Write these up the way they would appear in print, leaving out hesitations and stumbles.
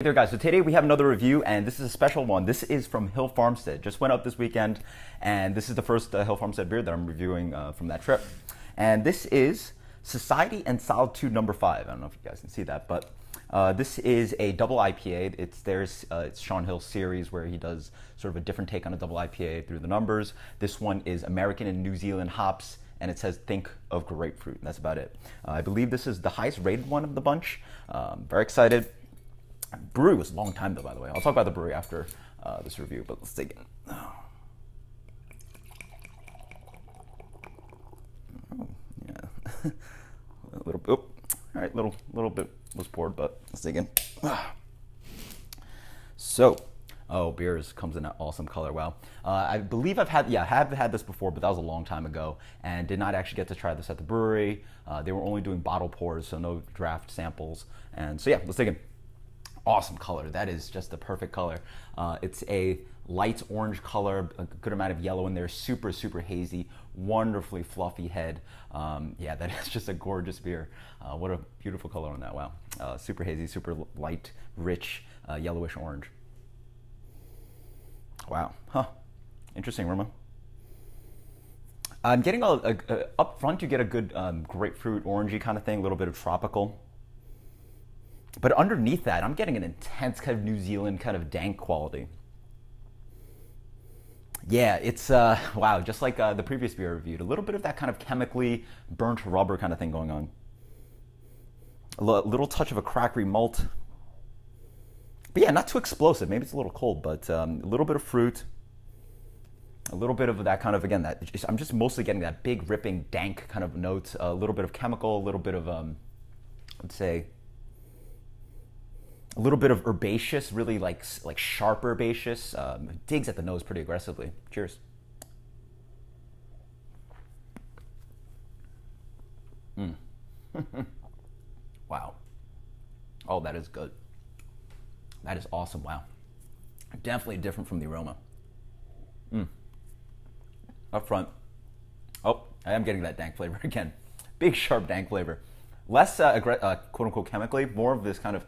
Hey there guys, so today we have another review and this is a special one. This is from Hill Farmstead. Just went up this weekend and this is the first Hill Farmstead beer that I'm reviewing from that trip. And this is Society and Solitude number 5. I don't know if you guys can see that, but this is a double IPA. It's Sean Hill's series where he does sort of a different take on a double IPA through the numbers. This one is American and New Zealand hops and it says think of grapefruit. And that's about it. I believe this is the highest rated one of the bunch. Very excited. Brewery was a long time though, by the way. I'll talk about the brewery after this review, but let's dig in. Oh, yeah. A little bit. All right, little bit was poured, but let's dig in. So, beer comes in an awesome color. Wow. I believe I have had this before, but that was a long time ago, and did not actually get to try this at the brewery. They were only doing bottle pours, so no draft samples. And so yeah, let's dig in. Awesome color. That is just the perfect color. It's a light orange color, a good amount of yellow in there, super hazy, wonderfully fluffy head. Yeah, that is just a gorgeous beer. What a beautiful color on that. Wow. Super hazy, super light, rich, yellowish orange. Wow. Huh. Interesting aroma. I'm getting up front you get a good grapefruit, orangey kind of thing, a little bit of tropical. But underneath that, I'm getting an intense kind of New Zealand kind of dank quality. Yeah, it's, wow, just like the previous beer I reviewed, a little bit of that kind of chemically burnt rubber kind of thing going on. A little touch of a crackery malt. But yeah, not too explosive. Maybe it's a little cold, but a little bit of fruit. A little bit of that kind of, again, I'm just mostly getting that big, ripping, dank kind of note. A little bit of chemical, a little bit of, let's say, a little bit of herbaceous, really like sharp herbaceous. Digs at the nose pretty aggressively. Cheers. Wow. Oh, that is good. That is awesome. Wow. Definitely different from the aroma. Up front. Oh, I am getting that dank flavor again. Big, sharp, dank flavor. Less, quote-unquote, chemically, more of this kind of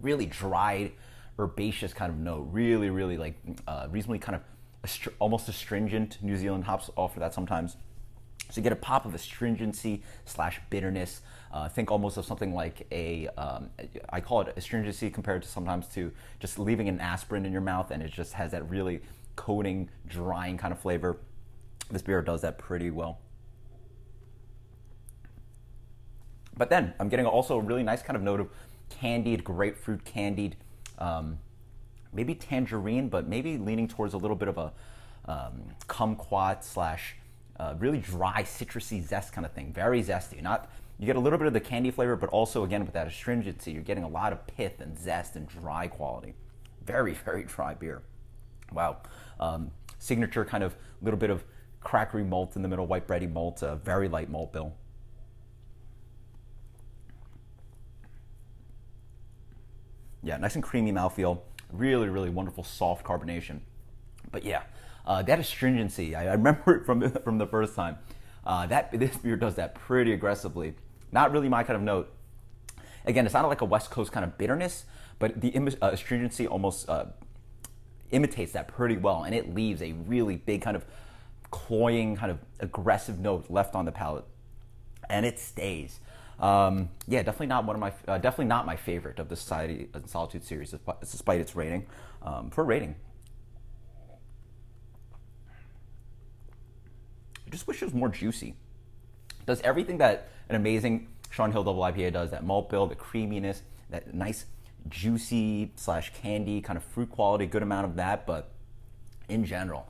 really dried, herbaceous kind of note. Really like reasonably kind of almost astringent. New Zealand hops offer that sometimes. So you get a pop of astringency / bitterness. Think almost of something like I call it astringency compared to sometimes to just leaving an aspirin in your mouth, and it just has that really coating, drying kind of flavor. This beer does that pretty well. But then I'm getting also a really nice kind of note of candied grapefruit, candied, maybe tangerine, but maybe leaning towards a little bit of a kumquat / really dry, citrusy zest kind of thing. Very zesty. You get a little bit of the candy flavor, but also again with that astringency, you're getting a lot of pith and zest and dry quality. Very dry beer. Wow. Signature kind of little bit of crackery malt in the middle, white bready malt, very light malt bill. Yeah, nice and creamy mouthfeel. Really wonderful soft carbonation. But yeah, that astringency, I remember it from the first time. This beer does that pretty aggressively. Not really my kind of note. Again, it's not like a West Coast kind of bitterness, but the astringency almost imitates that pretty well, and it leaves a really big kind of cloying, kind of aggressive note left on the palate, and it stays. Yeah, definitely not my favorite of the Society and Solitude series, despite its rating. For rating, I just wish it was more juicy. It does everything that an amazing Sean Hill double IPA does: that malt bill, the creaminess, that nice juicy / candy kind of fruit quality, good amount of that. But in general,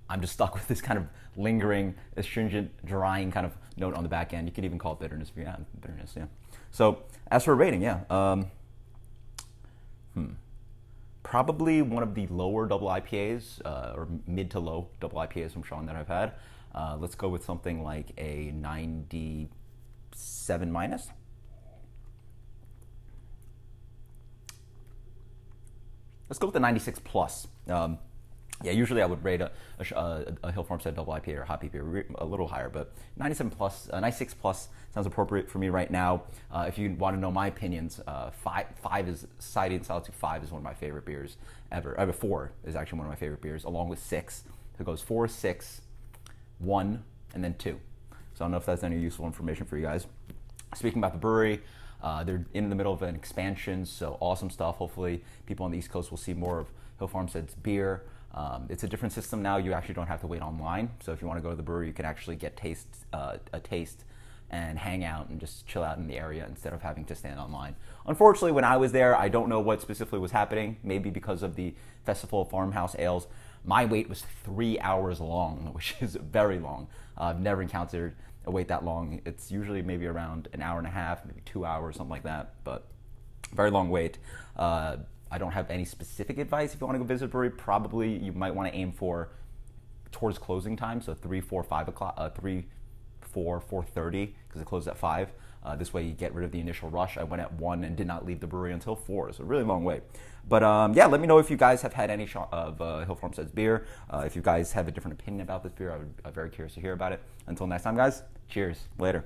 I'm just stuck with this kind of lingering, astringent, drying kind of note on the back end. You could even call it bitterness if you have bitterness, yeah. So as for rating, yeah, probably one of the lower double IPAs, or mid to low double IPAs from Sean that I've had. Let's go with something like a 97 minus. Let's go with the 96 plus. Yeah, usually I would rate a Hill Farmstead double IPA or hop IPA a little higher, but 97 plus, 96 plus sounds appropriate for me right now. If you want to know my opinions, five is Solitude 5 is one of my favorite beers ever. 4 is actually one of my favorite beers, along with 6. So it goes 4, 6, 1, and then 2. So I don't know if that's any useful information for you guys. Speaking about the brewery, they're in the middle of an expansion, so awesome stuff. Hopefully people on the East Coast will see more of Hill Farmstead's beer. It's a different system now. You actually don't have to wait online. So if you want to go to the brewery, you can actually get a taste and hang out and just chill out in the area instead of having to stand online. Unfortunately, when I was there, I don't know what specifically was happening. Maybe because of the Festival of Farmhouse Ales, my wait was 3 hours long, which is very long. I've never encountered a wait that long. It's usually maybe around an hour and a half, maybe 2 hours, something like that, but very long wait. I don't have any specific advice. If you want to go visit a brewery, probably you might want to aim for towards closing time, so 3, 4, 5 o'clock, 3, 4, 4:30, because it closes at 5. This way you get rid of the initial rush. I went at 1 and did not leave the brewery until 4, so a really long wait. But yeah, let me know if you guys have had any of Hill Farmstead's beer. If you guys have a different opinion about this beer, I'm very curious to hear about it. Until next time, guys, cheers. Later.